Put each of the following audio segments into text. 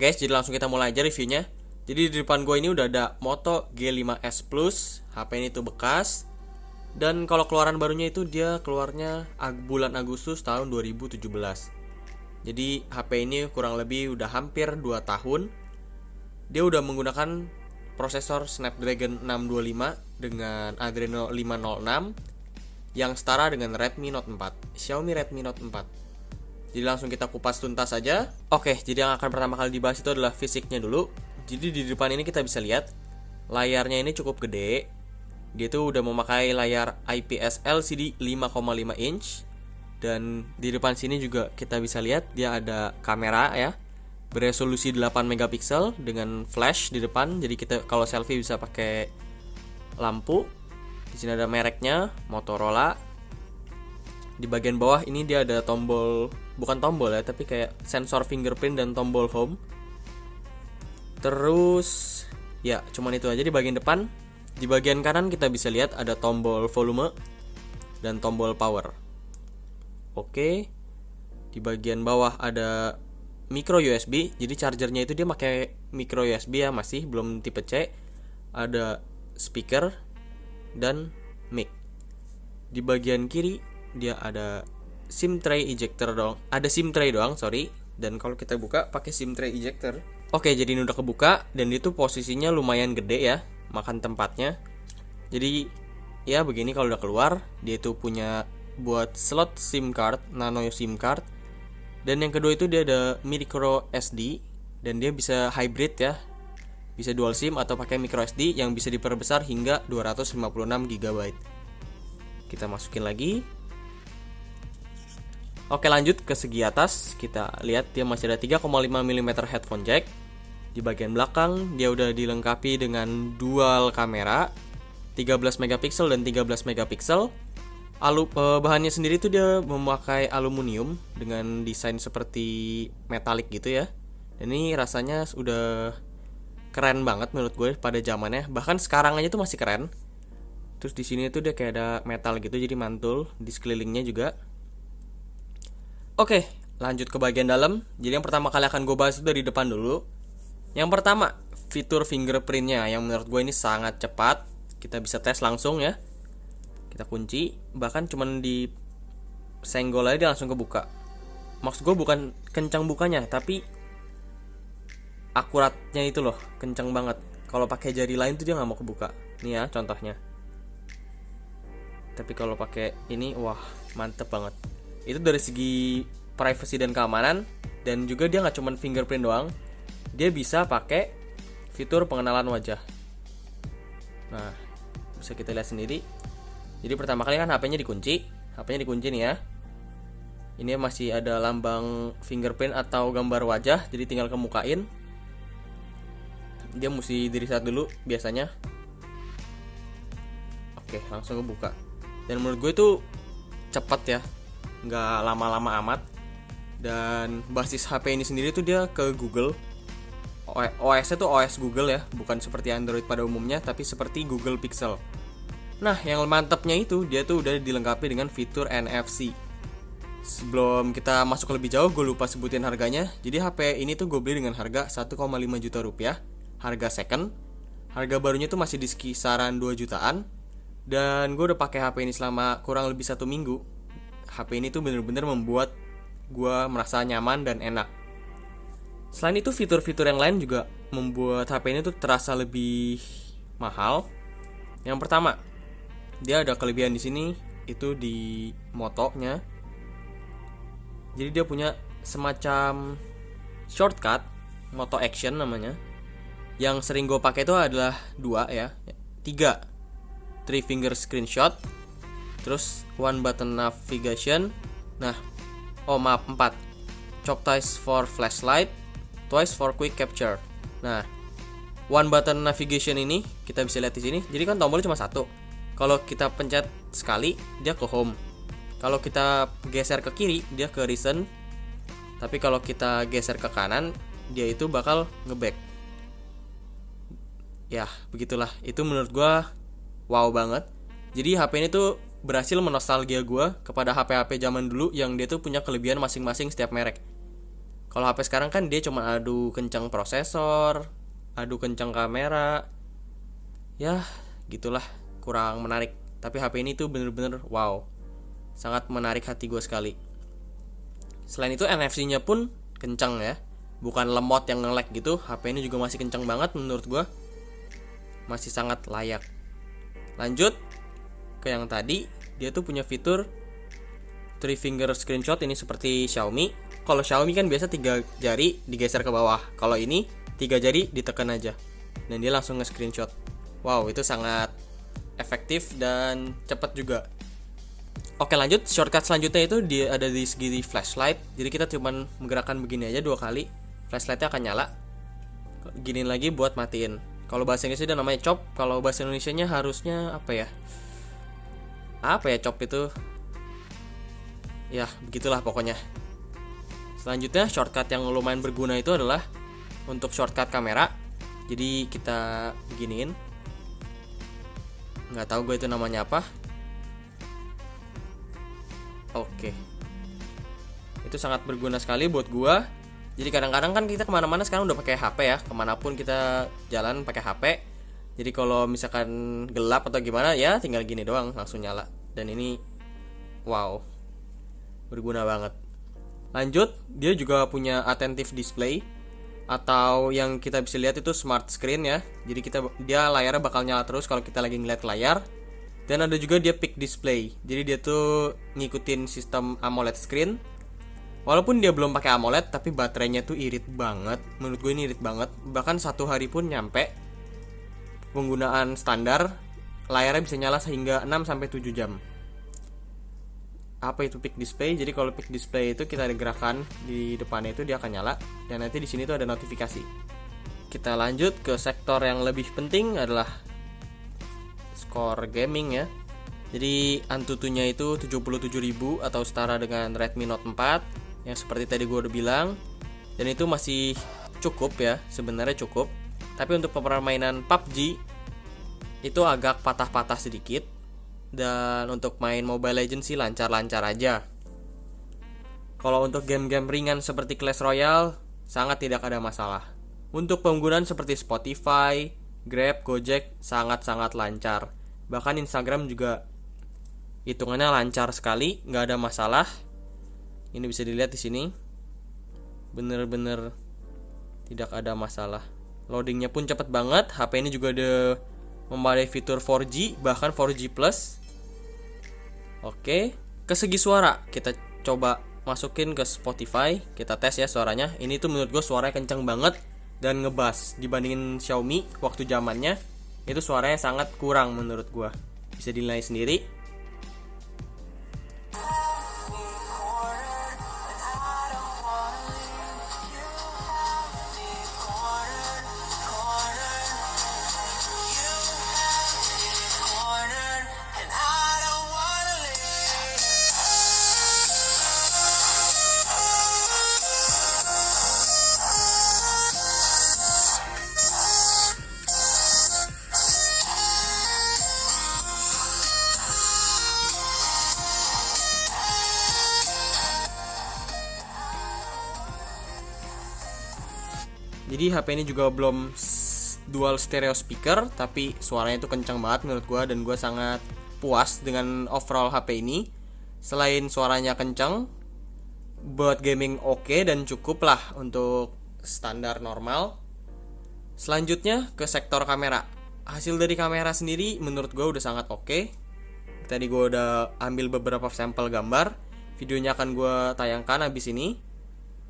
Oke guys, jadi langsung kita mulai aja reviewnya. Jadi di depan gue ini udah ada Moto G5S Plus. HP ini tuh bekas. Dan kalau keluaran barunya itu dia keluarnya bulan Agustus tahun 2017. Jadi HP ini kurang lebih udah hampir 2 tahun. Dia udah menggunakan prosesor Snapdragon 625 dengan Adreno 506 yang setara dengan Redmi Note 4, Xiaomi Redmi Note 4. Jadi langsung kita kupas tuntas saja. Oke, jadi yang akan pertama kali dibahas itu adalah fisiknya dulu. Jadi di depan ini kita bisa lihat layarnya ini cukup gede. Dia tuh udah memakai layar IPS LCD 5,5 inch. Dan di depan sini juga kita bisa lihat dia ada kamera ya, beresolusi 8 megapiksel dengan flash di depan. Jadi kita kalau selfie bisa pakai lampu. Di sini ada mereknya, Motorola. Di bagian bawah ini dia ada tombol, bukan tombol ya, tapi kayak sensor fingerprint dan tombol home. Terus ya, cuman itu aja di bagian depan. Di bagian kanan kita bisa lihat ada tombol volume dan tombol power. Oke. Di bagian bawah ada micro USB. Jadi chargernya itu dia pakai micro USB ya, masih belum tipe C. Ada speaker dan mic. Di bagian kiri dia ada SIM tray ejector doang. Ada SIM tray doang, sorry. Dan kalau kita buka pakai SIM tray ejector. Oke, jadi ini udah kebuka dan itu posisinya lumayan gede ya, makan tempatnya. Jadi ya begini kalau udah keluar. Dia itu punya buat slot SIM card, nano SIM card. Dan yang kedua itu dia ada micro SD dan dia bisa hybrid ya. Bisa dual SIM atau pakai micro SD yang bisa diperbesar hingga 256 GB. Kita masukin lagi. Oke, lanjut ke segi atas. Kita lihat dia masih ada 3,5 mm headphone jack. Di bagian belakang dia udah dilengkapi dengan dual kamera 13 megapiksel dan 13 megapiksel. Bahannya sendiri tuh dia memakai aluminium dengan desain seperti metalik gitu ya. Dan ini rasanya udah keren banget menurut gue pada zamannya. Bahkan sekarang aja tuh masih keren. Terus di sini tuh dia kayak ada metal gitu, jadi mantul di sekelilingnya juga. Oke, lanjut ke bagian dalam. Jadi yang pertama kali akan gue bahas itu dari depan dulu. Yang pertama, fitur fingerprintnya yang menurut gue ini sangat cepat. Kita bisa tes langsung ya. Kita kunci, bahkan cuman di senggol aja dia langsung kebuka. Maksud gue bukan kencang bukanya, tapi akuratnya itu loh, kencang banget. Kalau pakai jari lain tuh dia nggak mau kebuka. Nih ya contohnya. Tapi kalau pakai ini, wah mantep banget. Itu dari segi privacy dan keamanan. Dan juga dia nggak cuman fingerprint doang, dia bisa pakai fitur pengenalan wajah. Nah, bisa kita lihat sendiri. Jadi pertama kali kan HP-nya dikunci nih ya. Ini masih ada lambang fingerprint atau gambar wajah, jadi tinggal kemukain. Dia mesti di reset dulu biasanya. Oke, langsung kebuka. Dan menurut gue itu cepat ya, nggak lama-lama amat. Dan basis HP ini sendiri tuh dia ke Google. OS-nya tuh OS Google ya, bukan seperti Android pada umumnya, tapi seperti Google Pixel. Nah, yang mantapnya itu dia tuh udah dilengkapi dengan fitur NFC. Sebelum kita masuk lebih jauh, gue lupa sebutin harganya. Jadi HP ini tuh gue beli dengan harga 1,5 juta rupiah, harga second. Harga barunya tuh masih di kisaran 2 jutaan. Dan gue udah pakai HP ini selama kurang lebih 1 minggu. HP ini tuh bener-bener membuat gue merasa nyaman dan enak. Selain itu, fitur-fitur yang lain juga membuat HP ini tuh terasa lebih mahal. Yang pertama, dia ada kelebihan di sini, itu di motonya. Jadi dia punya semacam shortcut, Moto Action namanya. Yang sering gue pakai itu adalah 3 finger screenshot, terus one button navigation. Nah, 4 chop twice for flashlight, twice for quick capture. Nah, one button navigation ini kita bisa lihat di sini. Jadi kan tombolnya cuma satu. Kalau kita pencet sekali, dia ke home. Kalau kita geser ke kiri, dia ke recent. Tapi kalau kita geser ke kanan, dia itu bakal ngeback. Ya, begitulah. Itu menurut gue wow banget. Jadi HP ini tuh berhasil menostalgia gue kepada HP-HP zaman dulu yang dia tuh punya kelebihan masing-masing setiap merek. Kalau HP sekarang kan dia cuma adu kencang prosesor, adu kencang kamera, ya gitulah, kurang menarik. Tapi HP ini tuh bener-bener wow, sangat menarik hati gue sekali. Selain itu NFC-nya pun kencang ya, bukan lemot yang nge-lag gitu. HP ini juga masih kencang banget menurut gue, masih sangat layak. Lanjut ke yang tadi, dia tuh punya fitur 3 finger screenshot. Ini seperti Xiaomi. Kalau Xiaomi kan biasa 3 jari digeser ke bawah. Kalau ini 3 jari ditekan aja dan dia langsung nge-screenshot. Wow, itu sangat efektif dan cepat juga. Oke, lanjut. Shortcut selanjutnya itu dia ada di segi flashlight. Jadi kita cuman menggerakkan begini aja 2 kali, flashlightnya akan nyala. Giniin lagi buat matiin. Kalau bahasa Inggrisnya namanya chop. Kalau bahasa Indonesianya harusnya apa ya? Apa ya chop itu? Ya, begitulah pokoknya. Selanjutnya shortcut yang lumayan berguna itu adalah untuk shortcut kamera. Jadi kita beginiin. Nggak tahu gue itu namanya apa. Oke. Itu sangat berguna sekali buat gue. Jadi kadang-kadang kan kita kemana-mana sekarang udah pakai HP ya. Kemanapun kita jalan pakai HP. Jadi kalau misalkan gelap atau gimana ya tinggal gini doang langsung nyala. Dan ini wow, berguna banget. Lanjut, dia juga punya attentive display atau yang kita bisa lihat itu smart screen ya. Jadi dia layarnya bakal nyala terus kalau kita lagi ngeliat layar. Dan ada juga dia peak display. Jadi dia tuh ngikutin sistem AMOLED screen. Walaupun dia belum pakai AMOLED, tapi baterainya tuh irit banget. Menurut gue ini irit banget. Bahkan 1 hari pun nyampe. Penggunaan standar layarnya bisa nyala sehingga 6-7 jam. Apa itu peak display? Jadi kalau peak display itu kita ada gerakan di depannya itu dia akan nyala dan nanti di sini tuh ada notifikasi. Kita lanjut ke sektor yang lebih penting adalah skor gaming ya. Jadi Antutunya itu 77.000 atau setara dengan Redmi Note 4 yang seperti tadi gue udah bilang. Dan itu masih cukup ya, sebenarnya cukup. Tapi untuk permainan PUBG itu agak patah-patah sedikit. Dan untuk main Mobile Legends sih lancar-lancar aja. Kalau untuk game-game ringan seperti Clash Royale sangat tidak ada masalah. Untuk penggunaan seperti Spotify, Grab, Gojek sangat-sangat lancar. Bahkan Instagram juga hitungannya lancar sekali, nggak ada masalah. Ini bisa dilihat di sini, bener-bener tidak ada masalah. Loadingnya pun cepet banget. HP ini juga ada memadai fitur 4G, bahkan 4G plus. Oke, ke segi suara kita coba masukin ke Spotify, kita tes ya suaranya. Ini tuh menurut gue suaranya kencang banget dan ngebass dibandingin Xiaomi waktu zamannya. Itu suaranya sangat kurang menurut gue. Bisa dinilai sendiri. Jadi HP ini juga belum dual stereo speaker, tapi suaranya itu kencang banget menurut gue dan gue sangat puas dengan overall HP ini. Selain suaranya kencang, buat gaming oke dan cukup lah untuk standar normal. Selanjutnya ke sektor kamera. Hasil dari kamera sendiri menurut gue udah sangat oke. Tadi gue udah ambil beberapa sampel gambar. Videonya akan gue tayangkan habis ini.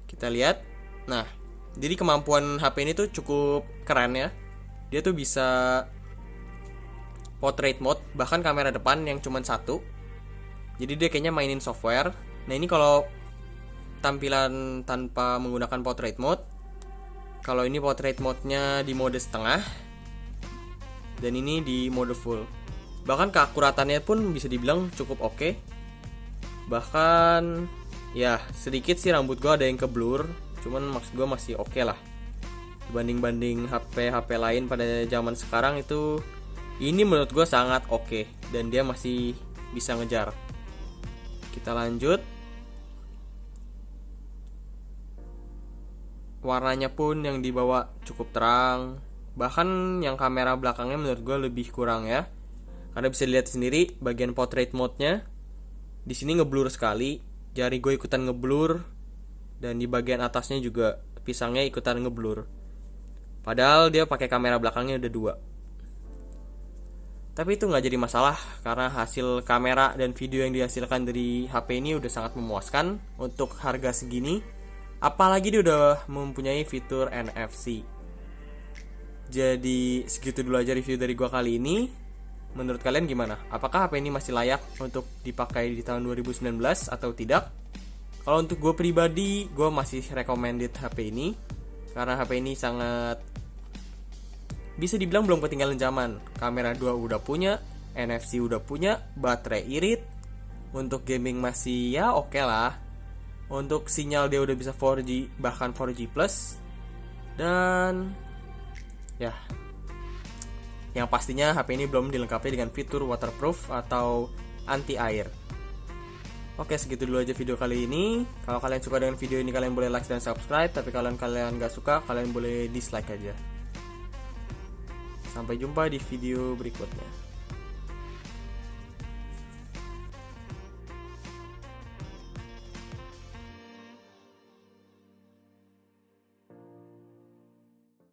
Kita lihat. Nah, jadi kemampuan HP ini tuh cukup keren ya. Dia tuh bisa portrait mode, bahkan kamera depan yang cuma satu. Jadi dia kayaknya mainin software. Nah ini kalau tampilan tanpa menggunakan portrait mode. Kalau ini portrait mode-nya di mode setengah, dan ini di mode full. Bahkan keakuratannya pun bisa dibilang cukup oke. Bahkan ya sedikit sih rambut gue ada yang ke blur. Cuman maksud gue masih oke lah. Dibanding HP lain pada zaman sekarang itu, ini menurut gue sangat oke. Dan dia masih bisa ngejar. Kita lanjut. warnanya pun yang dibawa cukup terang. Bahkan yang kamera belakangnya menurut gue lebih kurang ya. Karena bisa dilihat sendiri bagian portrait mode-nya di sini ngeblur sekali. Jari gue ikutan ngeblur dan di bagian atasnya juga pisangnya ikutan ngeblur. Padahal dia pakai kamera belakangnya udah 2. Tapi itu nggak jadi masalah karena hasil kamera dan video yang dihasilkan dari HP ini udah sangat memuaskan untuk harga segini. Apalagi dia udah mempunyai fitur NFC. Jadi segitu dulu aja review dari gua kali ini. Menurut kalian gimana? Apakah HP ini masih layak untuk dipakai di tahun 2019 atau tidak? Kalau untuk gue pribadi, gue masih recommended HP ini karena HP ini sangat bisa dibilang belum ketinggalan zaman. Kamera 2 udah punya, NFC udah punya, baterai irit. Untuk gaming masih ya oke lah. Untuk sinyal dia udah bisa 4G bahkan 4G plus. Dan ya, yang pastinya HP ini belum dilengkapi dengan fitur waterproof atau anti air. Oke, segitu dulu aja video kali ini. Kalau kalian suka dengan video ini, kalian boleh like dan subscribe. Tapi kalau kalian gak suka, kalian boleh dislike aja. Sampai jumpa di video berikutnya.